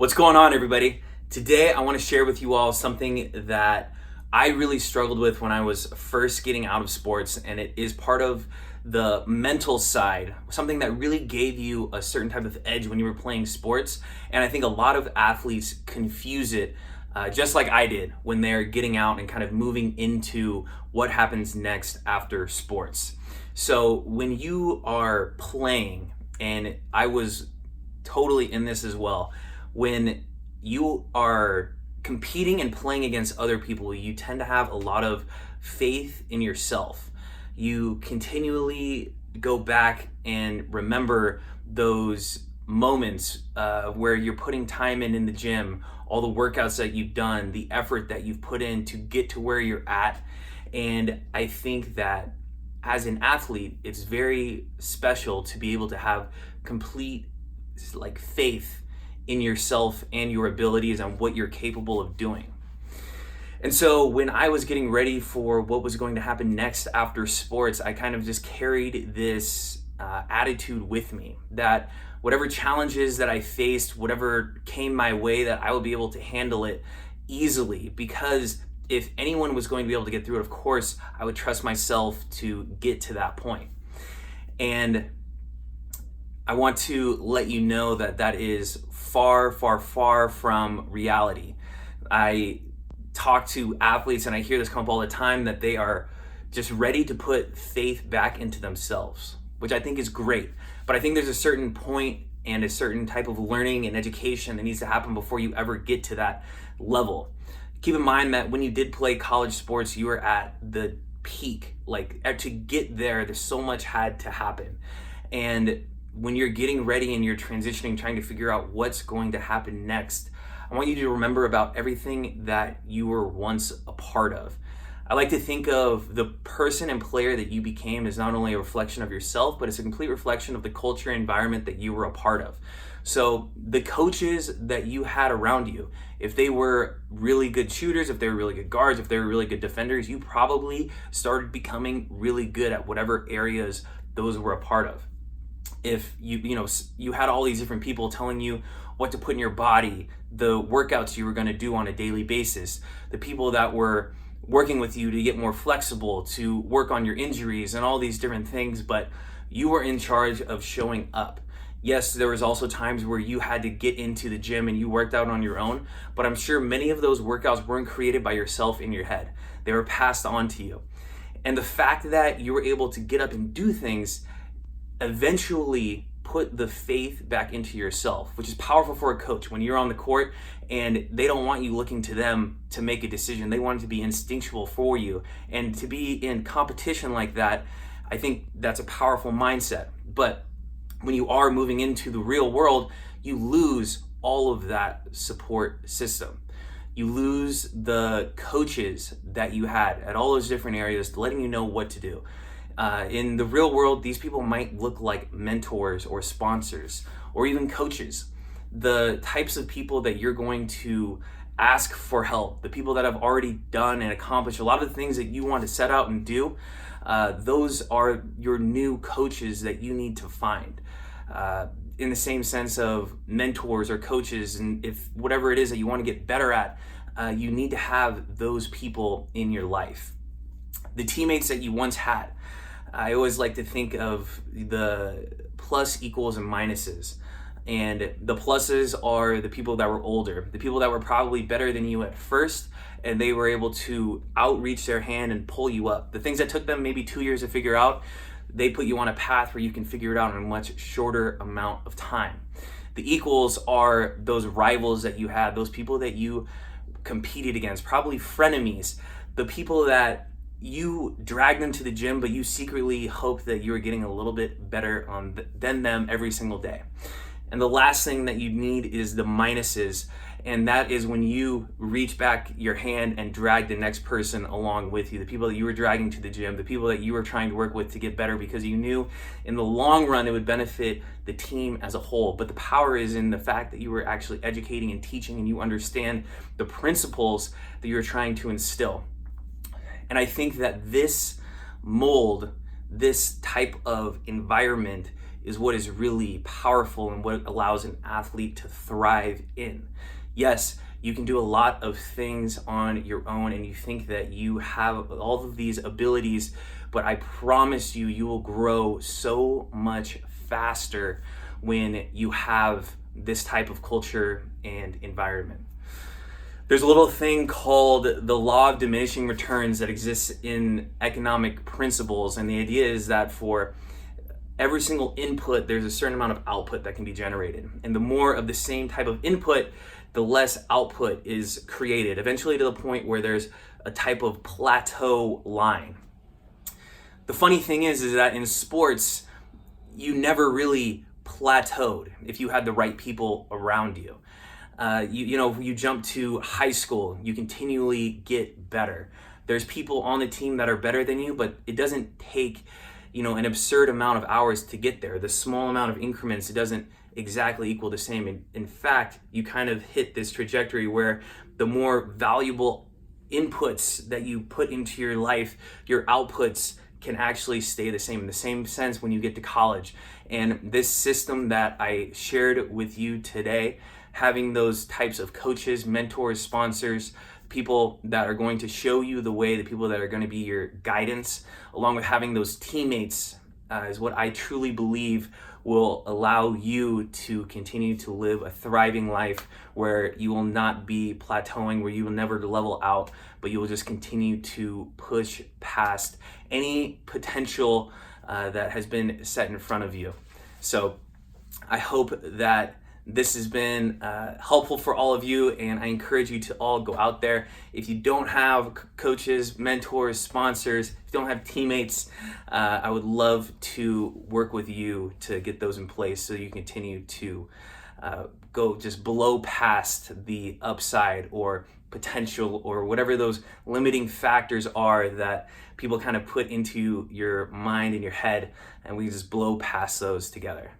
What's going on, everybody? Today, I want to share with you all something that I really struggled with when I was first getting out of sports, and it is part of the mental side, something that really gave you a certain type of edge when you were playing sports. And I think a lot of athletes confuse it, just like I did when they're getting out and kind of moving into what happens next after sports. So when you are playing, and I was totally in this as well, when you are competing and playing against other people, you tend to have a lot of faith in yourself. You continually go back and remember those moments where you're putting time in the gym, all the workouts that you've done, the effort that you've put in to get to where you're at. And I think that as an athlete, it's very special to be able to have complete faith in yourself and your abilities and what you're capable of doing. And so when I was getting ready for what was going to happen next after sports, I kind of just carried this attitude with me that whatever challenges that I faced, whatever came my way, that I would be able to handle it easily, because if anyone was going to be able to get through it, of course, I would trust myself to get to that point. And I want to let you know that that is far, far, far from reality. I talk to athletes and I hear this come up all the time, that they are just ready to put faith back into themselves, which I think is great. But I think there's a certain point and a certain type of learning and education that needs to happen before you ever get to that level. Keep in mind that when you did play college sports, you were at the peak. To get there, there's so much had to happen. And when you're getting ready and you're transitioning, trying to figure out what's going to happen next, I want you to remember about everything that you were once a part of. I like to think of the person and player that you became as not only a reflection of yourself, but it's a complete reflection of the culture and environment that you were a part of. So the coaches that you had around you, if they were really good shooters, if they were really good guards, if they were really good defenders, you probably started becoming really good at whatever areas those were a part of. If you had all these different people telling you what to put in your body, the workouts you were going to do on a daily basis, the people that were working with you to get more flexible, to work on your injuries and all these different things, but you were in charge of showing up. Yes, there was also times where you had to get into the gym and you worked out on your own, but I'm sure many of those workouts weren't created by yourself in your head. They were passed on to you. And the fact that you were able to get up and do things eventually put the faith back into yourself, which is powerful for a coach when you're on the court and they don't want you looking to them to make a decision. They want it to be instinctual for you. And to be in competition like that, I think that's a powerful mindset. But when you are moving into the real world, you lose all of that support system. You lose the coaches that you had at all those different areas letting you know what to do. In the real world, these people might look like mentors or sponsors or even coaches. The types of people that you're going to ask for help, the people that have already done and accomplished a lot of the things that you want to set out and do, those are your new coaches that you need to find. In the same sense of mentors or coaches, and if whatever it is that you want to get better at, you need to have those people in your life. The teammates that you once had, I always like to think of the plus, equals, and minuses. And the pluses are the people that were older, the people that were probably better than you at first, and they were able to outreach their hand and pull you up. The things that took them maybe 2 years to figure out, they put you on a path where you can figure it out in a much shorter amount of time. The equals are those rivals that you had, those people that you competed against, probably frenemies, the people that you dragged them to the gym, but you secretly hoped that you were getting a little bit better than them every single day. And the last thing that you need is the minuses, and that is when you reach back your hand and drag the next person along with you, the people that you were dragging to the gym, the people that you were trying to work with to get better, because you knew in the long run it would benefit the team as a whole. But the power is in the fact that you were actually educating and teaching, and you understand the principles that you're trying to instill. And I think that this mold, this type of environment is what is really powerful and what allows an athlete to thrive in. Yes, you can do a lot of things on your own and you think that you have all of these abilities, but I promise you, you will grow so much faster when you have this type of culture and environment. There's a little thing called the law of diminishing returns that exists in economic principles, and the idea is that for every single input, there's a certain amount of output that can be generated. And the more of the same type of input, the less output is created, eventually to the point where there's a type of plateau line. The funny thing is that in sports, you never really plateaued if you had the right people around you. You jump to high school, you continually get better. There's people on the team that are better than you, but it doesn't take an absurd amount of hours to get there. The small amount of increments, it doesn't exactly equal the same. In fact, you kind of hit this trajectory where the more valuable inputs that you put into your life, your outputs can actually stay the same. In the same sense when you get to college. And this system that I shared with you today, having those types of coaches, mentors, sponsors, people that are going to show you the way, the people that are going to be your guidance, along with having those teammates, is what I truly believe will allow you to continue to live a thriving life where you will not be plateauing, where you will never level out, but you will just continue to push past any potential that has been set in front of you. So I hope that this has been helpful for all of you, and I encourage you to all go out there. If you don't have coaches, mentors, sponsors, if you don't have teammates, I would love to work with you to get those in place so you continue to go just blow past the upside or potential or whatever those limiting factors are that people kind of put into your mind and your head, and we just blow past those together.